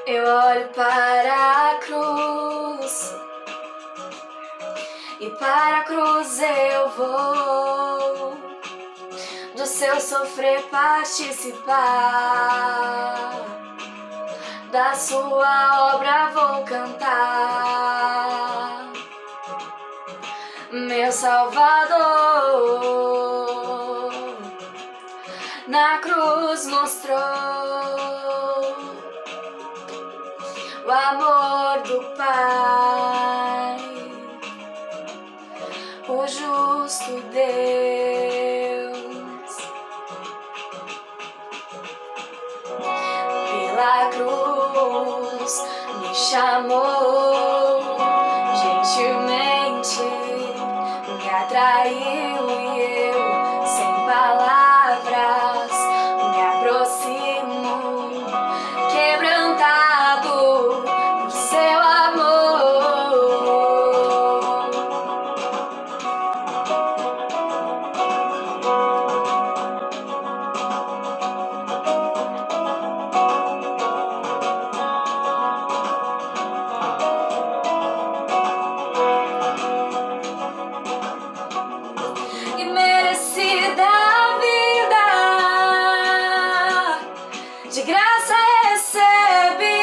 Eu olho para a cruz e para a cruz eu vou, do seu sofrer participar, da sua obra vou cantar. Meu Salvador na cruz mostrou o amor do Pai, o justo Deus. Pela cruz me chamou, gentilmente me atraiu e eu, sem palavras, me aproximo, quebrantado por seu amor. Imerecida a vida, de graça recebi,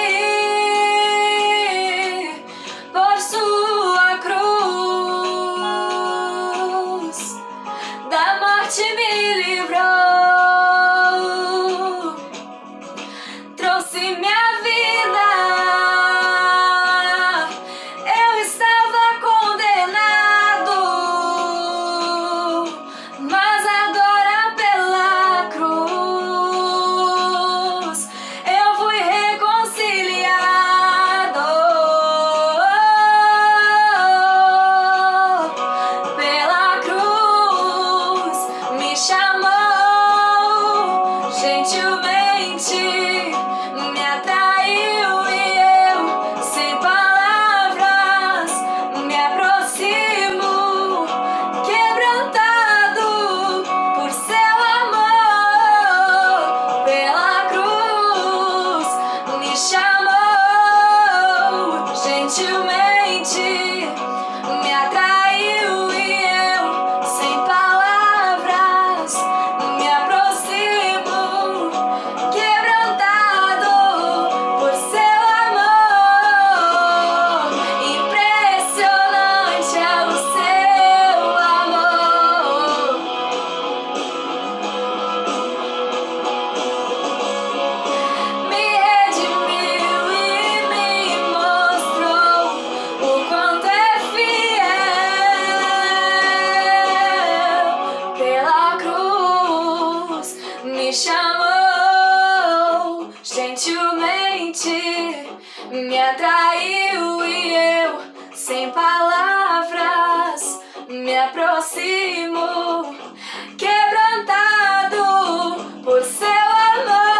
por sua cruz, da morte me livrou, trouxe minha vida. Eu estava condenado, mas agora pela cruz eu fui reconciliado. Pela cruz me chamou, gentilmente me atraiu e eu, sem palavras, me aproximo, quebrantado por seu amor. Pela cruz me chamou, gentilmente me atraiu e eu, sem palavras, me aproximo, quebrantado por seu amor. Impressionante é o seu amor. Me redimiu e me mostrou o quanto é fiel. Pela cruz me chamou, gentilmente me atraiu e eu, sem palavras, me aproximo, quebrantado por seu amor.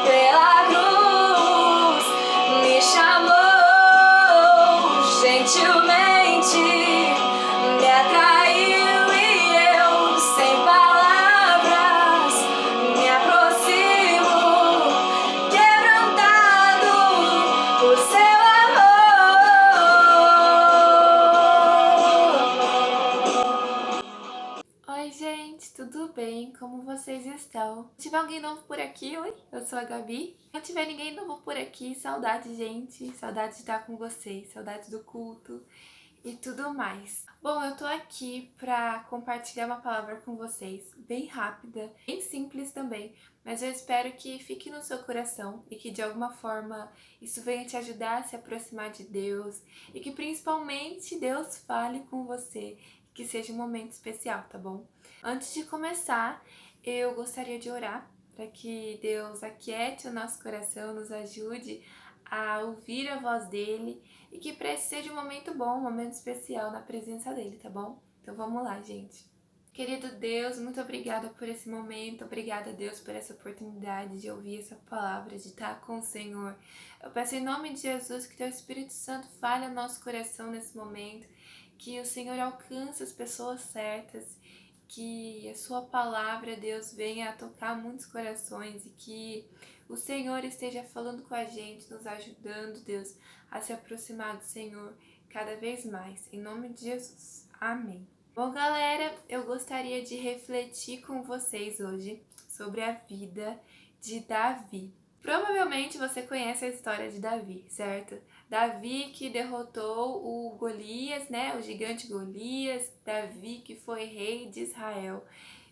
Pela cruz me chamou, gentilmente me atraiu e eu, sem palavras, me aproximo, quebrantado por seu amor. Oi gente, tudo bem? Como vocês estão? Se tiver alguém novo por aqui, oi, eu sou a Gabi. Se não tiver ninguém novo por aqui, saudade gente, saudade de estar com vocês, saudade do culto e tudo mais. Bom, eu tô aqui pra compartilhar uma palavra com vocês, bem rápida, bem simples também, mas eu espero que fique no seu coração e que de alguma forma isso venha te ajudar a se aproximar de Deus e que principalmente Deus fale com você, que seja um momento especial, tá bom? Antes de começar, eu gostaria de orar para que Deus aquiete o nosso coração, nos ajude a ouvir a voz dele e que para esse seja um momento bom, um momento especial na presença dele, tá bom? Então vamos lá, gente. Querido Deus, muito obrigada por esse momento, obrigada, Deus, por essa oportunidade de ouvir essa palavra, de estar com o Senhor. Eu peço em nome de Jesus que Teu Espírito Santo fale ao nosso coração nesse momento, que o Senhor alcance as pessoas certas que a sua palavra, Deus, venha a tocar muitos corações e que o Senhor esteja falando com a gente, nos ajudando, Deus, a se aproximar do Senhor cada vez mais. Em nome de Jesus. Amém. Bom, galera, eu gostaria de refletir com vocês hoje sobre a vida de Davi. Provavelmente você conhece a história de Davi, certo? Davi que derrotou o Golias, né? O gigante Golias. Davi que foi rei de Israel.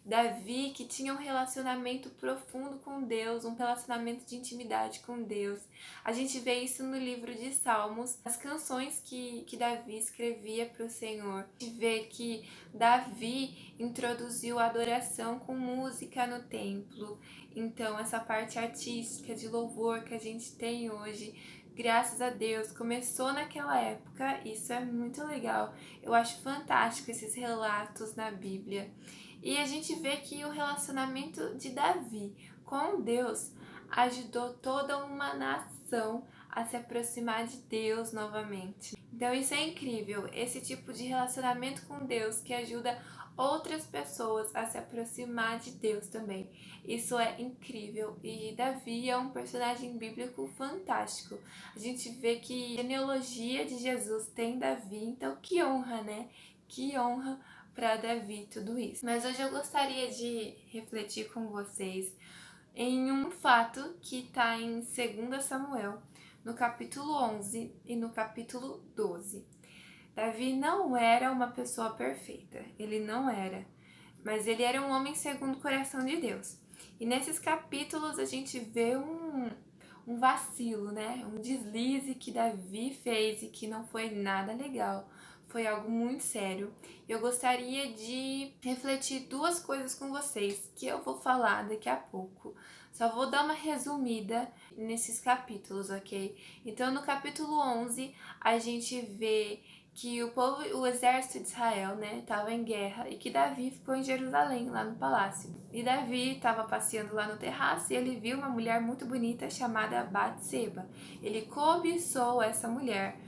Davi que tinha um relacionamento profundo com Deus, um relacionamento de intimidade com Deus. A gente vê isso no livro de Salmos, as canções que Davi escrevia para o Senhor. A gente vê que Davi introduziu a adoração com música no templo. Então, essa parte artística de louvor que a gente tem hoje, graças a Deus, começou naquela época. Isso é muito legal. Eu acho fantástico esses relatos na Bíblia. E a gente vê que o relacionamento de Davi com Deus ajudou toda uma nação a se aproximar de Deus novamente. Então isso é incrível, esse tipo de relacionamento com Deus que ajuda outras pessoas a se aproximar de Deus também. Isso é incrível e Davi é um personagem bíblico fantástico. A gente vê que a genealogia de Jesus tem Davi, então que honra, né? Que honra para Davi tudo isso. Mas hoje eu gostaria de refletir com vocês em um fato que está em 2 Samuel, no capítulo 11 e no capítulo 12. Davi não era uma pessoa perfeita, ele não era, mas ele era um homem segundo o coração de Deus. E nesses capítulos a gente vê um vacilo, né? Um deslize que Davi fez e que não foi nada legal. Foi algo muito sério. Eu gostaria de refletir duas coisas com vocês que eu vou falar daqui a pouco. Só vou dar uma resumida nesses capítulos, ok? Então, no capítulo 11, a gente vê que o exército de Israel, né, estava em guerra e que Davi ficou em Jerusalém, lá no palácio. E Davi estava passeando lá no terraço e ele viu uma mulher muito bonita chamada Batseba. Ele cobiçou essa mulher,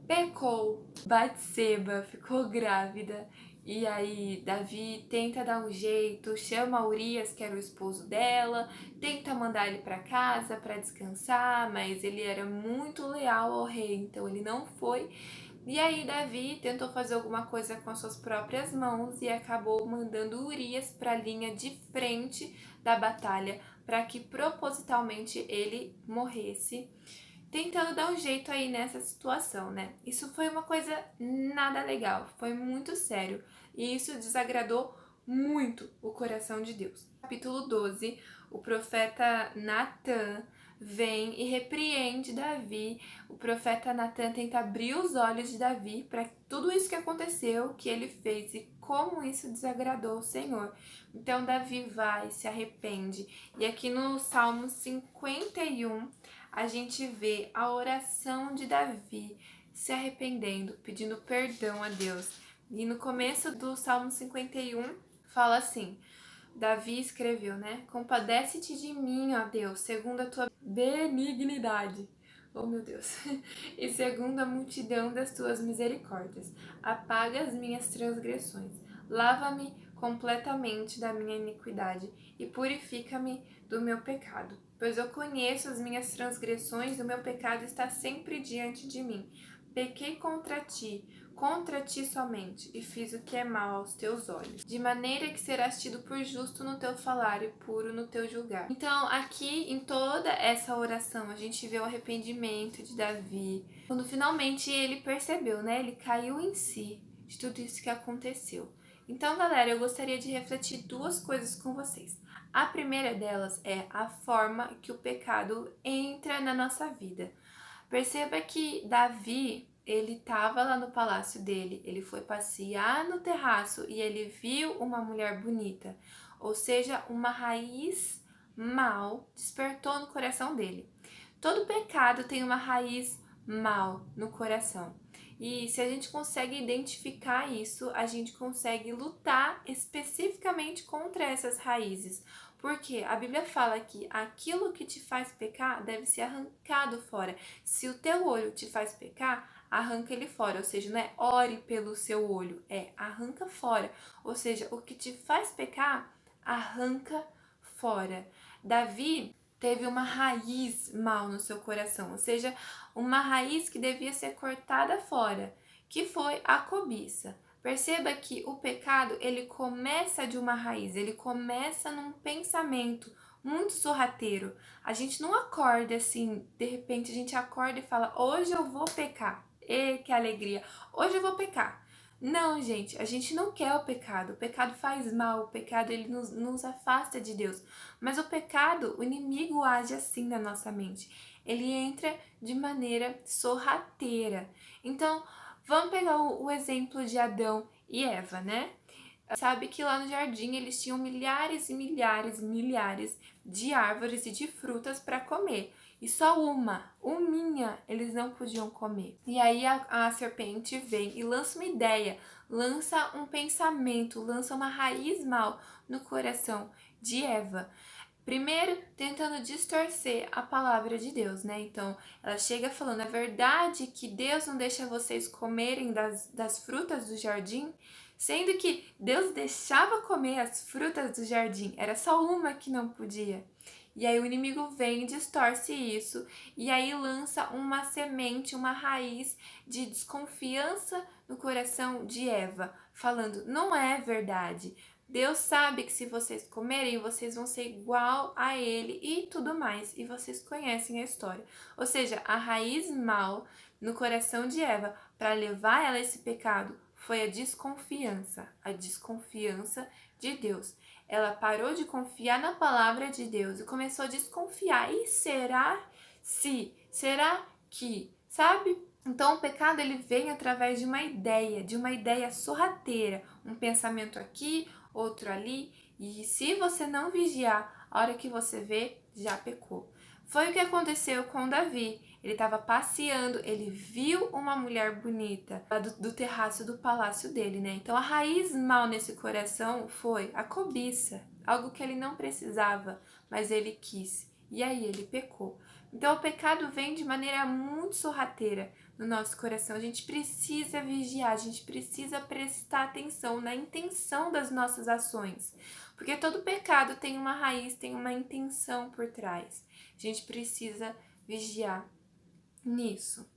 pecou, Batseba ficou grávida. E aí Davi tenta dar um jeito, chama Urias, que era o esposo dela, tenta mandar ele para casa para descansar, mas ele era muito leal ao rei, então ele não foi. E aí Davi tentou fazer alguma coisa com as suas próprias mãos e acabou mandando Urias para a linha de frente da batalha para que propositalmente ele morresse, tentando dar um jeito aí nessa situação, né? Isso foi uma coisa nada legal, foi muito sério e isso desagradou muito o coração de Deus. Capítulo 12, o profeta Natan vem e repreende Davi. O profeta Natan tenta abrir os olhos de Davi para tudo isso que aconteceu, que ele fez e como isso desagradou o Senhor. Então Davi vai, se arrepende. E aqui no Salmo 51, a gente vê a oração de Davi se arrependendo, pedindo perdão a Deus. E no começo do Salmo 51, fala assim: Davi escreveu, né? Compadece-te de mim, ó Deus, segundo a tua benignidade. Oh, meu Deus. E segundo a multidão das tuas misericórdias. Apaga as minhas transgressões. Lava-me completamente da minha iniquidade e purifica-me do meu pecado. Pois eu conheço as minhas transgressões e o meu pecado está sempre diante de mim. Pequei contra ti somente, e fiz o que é mal aos teus olhos, de maneira que serás tido por justo no teu falar e puro no teu julgar. Então, aqui em toda essa oração, a gente vê o arrependimento de Davi, quando finalmente ele percebeu, né? Ele caiu em si de tudo isso que aconteceu. Então, galera, eu gostaria de refletir duas coisas com vocês. A primeira delas é a forma que o pecado entra na nossa vida. Perceba que Davi, ele estava lá no palácio dele, ele foi passear no terraço e ele viu uma mulher bonita, ou seja, uma raiz mal despertou no coração dele. Todo pecado tem uma raiz mal no coração. E se a gente consegue identificar isso, a gente consegue lutar especificamente contra essas raízes. Porque a Bíblia fala que aquilo que te faz pecar deve ser arrancado fora. Se o teu olho te faz pecar, arranca ele fora. Ou seja, não é ore pelo seu olho, é arranca fora. Ou seja, o que te faz pecar, arranca fora. Davi teve uma raiz mal no seu coração, ou seja, uma raiz que devia ser cortada fora, que foi a cobiça. Perceba que o pecado, ele começa de uma raiz, ele começa num pensamento muito sorrateiro. A gente não acorda assim, de repente a gente acorda e fala, hoje eu vou pecar. E que alegria, hoje eu vou pecar. Não, gente, a gente não quer o pecado faz mal, o pecado ele nos afasta de Deus. Mas o pecado, o inimigo age assim na nossa mente. Ele entra de maneira sorrateira. Então, vamos pegar o exemplo de Adão e Eva, né? Sabe que lá no jardim eles tinham milhares e milhares e milhares de árvores e de frutas para comer. E só uminha, eles não podiam comer. E aí a serpente vem e lança uma ideia, lança um pensamento, lança uma raiz mal no coração de Eva. Primeiro, tentando distorcer a palavra de Deus, né? Então, ela chega falando, é verdade que Deus não deixa vocês comerem das frutas do jardim? Sendo que Deus deixava comer as frutas do jardim, era só uma que não podia. E aí o inimigo vem e distorce isso, e aí lança uma semente, uma raiz de desconfiança no coração de Eva, falando, não é verdade. Deus sabe que se vocês comerem, vocês vão ser igual a ele e tudo mais. E vocês conhecem a história. Ou seja, a raiz mal no coração de Eva para levar ela a esse pecado foi a desconfiança de Deus. Ela parou de confiar na palavra de Deus e começou a desconfiar. E será se? Será que? Sabe? Então o pecado ele vem através de uma ideia sorrateira, um pensamento aqui, outro ali, e se você não vigiar, a hora que você vê, já pecou. Foi o que aconteceu com Davi. Ele estava passeando, ele viu uma mulher bonita do terraço do palácio dele, né? Então a raiz mal nesse coração foi a cobiça, algo que ele não precisava, mas ele quis. E aí ele pecou. Então o pecado vem de maneira muito sorrateira no nosso coração. A gente precisa vigiar, a gente precisa prestar atenção na intenção das nossas ações. Porque todo pecado tem uma raiz, tem uma intenção por trás. A gente precisa vigiar nisso.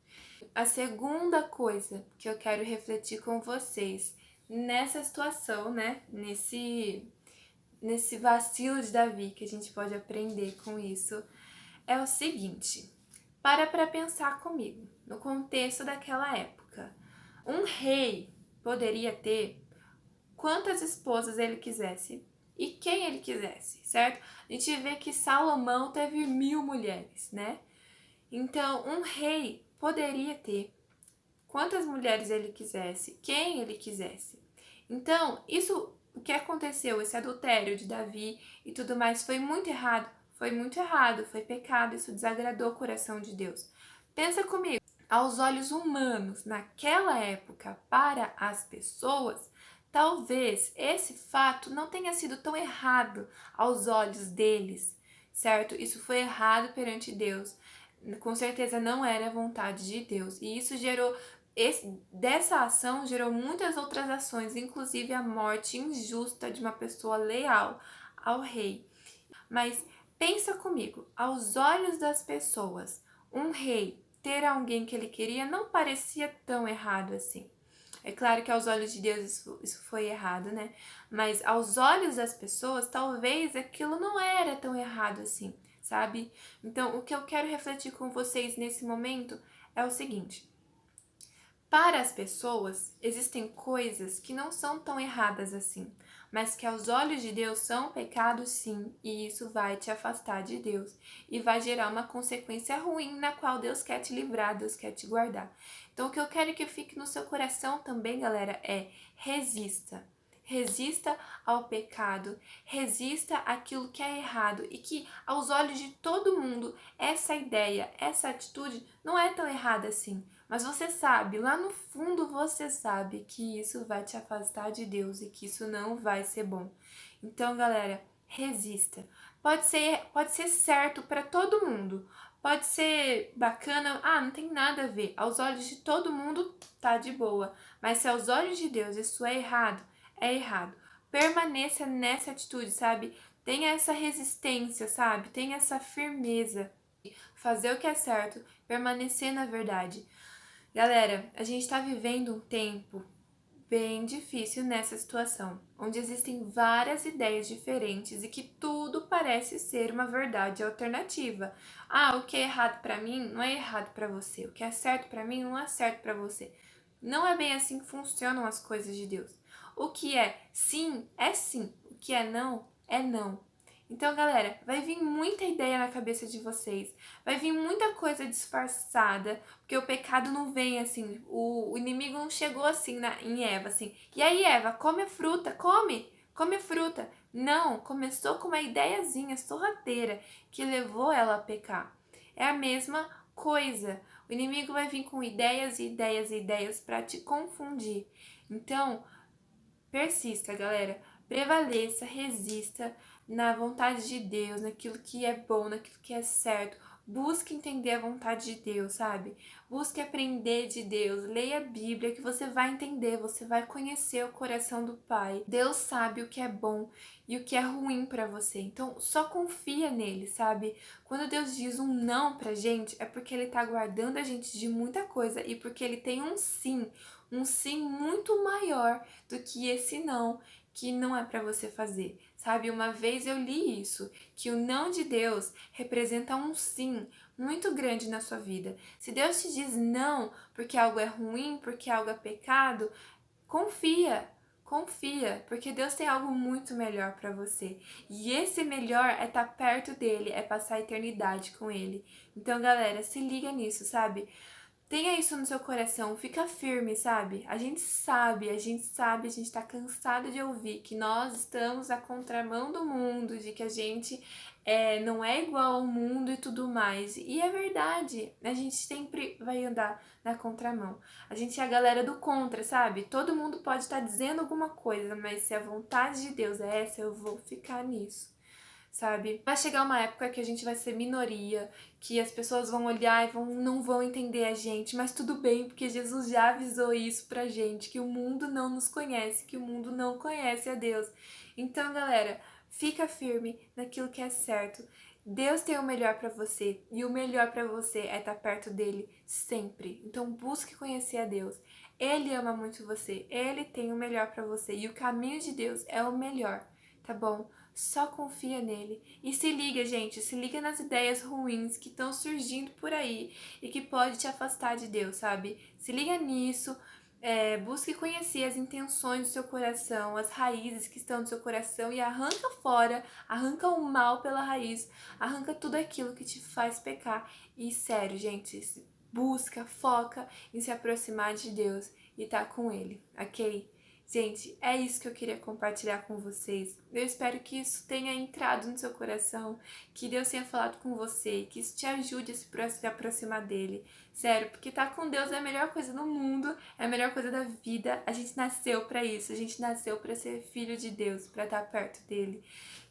A segunda coisa que eu quero refletir com vocês nessa situação, né? Nesse vacilo de Davi que a gente pode aprender com isso, é o seguinte. Para pensar comigo, no contexto daquela época. Um rei poderia ter quantas esposas ele quisesse e quem ele quisesse, certo? A gente vê que Salomão teve 1000 mulheres, né? Então, um rei poderia ter quantas mulheres ele quisesse, quem ele quisesse. Então, isso, o que aconteceu, esse adultério de Davi e tudo mais, foi muito errado. Foi muito errado, foi pecado, isso desagradou o coração de Deus. Pensa comigo, aos olhos humanos, naquela época, para as pessoas, talvez esse fato não tenha sido tão errado aos olhos deles, certo? Isso foi errado perante Deus. Com certeza não era a vontade de Deus. E isso gerou, dessa ação gerou muitas outras ações, inclusive a morte injusta de uma pessoa leal ao rei. Mas pensa comigo, aos olhos das pessoas, um rei ter alguém que ele queria não parecia tão errado assim. É claro que aos olhos de Deus isso foi errado, né? Mas aos olhos das pessoas, talvez aquilo não era tão errado assim, sabe? Então, o que eu quero refletir com vocês nesse momento é o seguinte. Para as pessoas, existem coisas que não são tão erradas assim, mas que aos olhos de Deus são pecados sim, e isso vai te afastar de Deus e vai gerar uma consequência ruim na qual Deus quer te livrar, Deus quer te guardar. Então o que eu quero que fique no seu coração também, galera, é resista. Resista ao pecado, resista àquilo que é errado e que aos olhos de todo mundo essa ideia, essa atitude não é tão errada assim. Mas você sabe, lá no fundo você sabe que isso vai te afastar de Deus e que isso não vai ser bom. Então, galera, resista. Pode ser certo para todo mundo. Pode ser bacana, não tem nada a ver. Aos olhos de todo mundo tá de boa, mas se aos olhos de Deus isso é errado, é errado. Permaneça nessa atitude, sabe? Tenha essa resistência, sabe? Tenha essa firmeza. Fazer o que é certo, permanecer na verdade. Galera, a gente tá vivendo um tempo bem difícil nessa situação, onde existem várias ideias diferentes e que tudo parece ser uma verdade alternativa. O que é errado para mim não é errado para você, o que é certo para mim não é certo para você. Não é bem assim que funcionam as coisas de Deus. O que é sim, é sim. O que é não, é não. Então, galera, vai vir muita ideia na cabeça de vocês. Vai vir muita coisa disfarçada, porque o pecado não vem assim, o inimigo não chegou assim em Eva, assim. E aí, Eva, come a fruta, come a fruta. Não, começou com uma ideiazinha sorrateira que levou ela a pecar. É a mesma coisa. O inimigo vai vir com ideias e ideias e ideias para te confundir. Então, persista, galera. Prevaleça, resista na vontade de Deus, naquilo que é bom, naquilo que é certo. Busque entender a vontade de Deus, sabe? Busque aprender de Deus. Leia a Bíblia que você vai entender, você vai conhecer o coração do Pai. Deus sabe o que é bom e o que é ruim para você. Então, só confia nele, sabe? Quando Deus diz um não pra gente, é porque ele tá guardando a gente de muita coisa e porque ele tem um sim muito maior do que esse não, que não é para você fazer. Sabe, uma vez eu li isso, que o não de Deus representa um sim muito grande na sua vida. Se Deus te diz não porque algo é ruim, porque algo é pecado, confia. Confia, porque Deus tem algo muito melhor para você. E esse melhor é estar perto dele, é passar a eternidade com ele. Então, galera, se liga nisso, sabe? Tenha isso no seu coração, fica firme, sabe? A gente tá cansado de ouvir que nós estamos à contramão do mundo, de que a gente não é igual ao mundo e tudo mais. E é verdade, a gente sempre vai andar na contramão. A gente é a galera do contra, sabe? Todo mundo pode estar dizendo alguma coisa, mas se a vontade de Deus é essa, eu vou ficar nisso, sabe? Vai chegar uma época que a gente vai ser minoria, que as pessoas vão olhar e não vão entender a gente, mas tudo bem, porque Jesus já avisou isso pra gente, que o mundo não nos conhece, que o mundo não conhece a Deus. Então, galera, fica firme naquilo que é certo. Deus tem o melhor pra você, e o melhor pra você é estar perto dele sempre. Então, busque conhecer a Deus. Ele ama muito você, ele tem o melhor pra você, e o caminho de Deus é o melhor, tá bom? Só confia nele. E se liga, gente, se liga nas ideias ruins que estão surgindo por aí e que pode te afastar de Deus, sabe? Se liga nisso, busque conhecer as intenções do seu coração, as raízes que estão no seu coração e arranca fora, arranca o mal pela raiz, arranca tudo aquilo que te faz pecar. E sério, gente, busca, foca em se aproximar de Deus e tá com ele, ok? Gente, é isso que eu queria compartilhar com vocês. Eu espero que isso tenha entrado no seu coração, que Deus tenha falado com você, que isso te ajude a se aproximar dele. Sério, porque estar com Deus é a melhor coisa do mundo, é a melhor coisa da vida. A gente nasceu para isso, a gente nasceu para ser filho de Deus, para estar perto dele.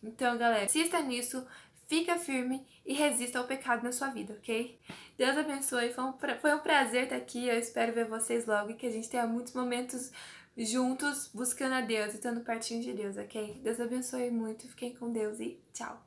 Então, galera, insista nisso, fica firme e resista ao pecado na sua vida, ok? Deus abençoe, foi um prazer estar aqui, eu espero ver vocês logo e que a gente tenha muitos momentos juntos buscando a Deus e estando pertinho de Deus, ok? Deus abençoe muito, fiquem com Deus e tchau!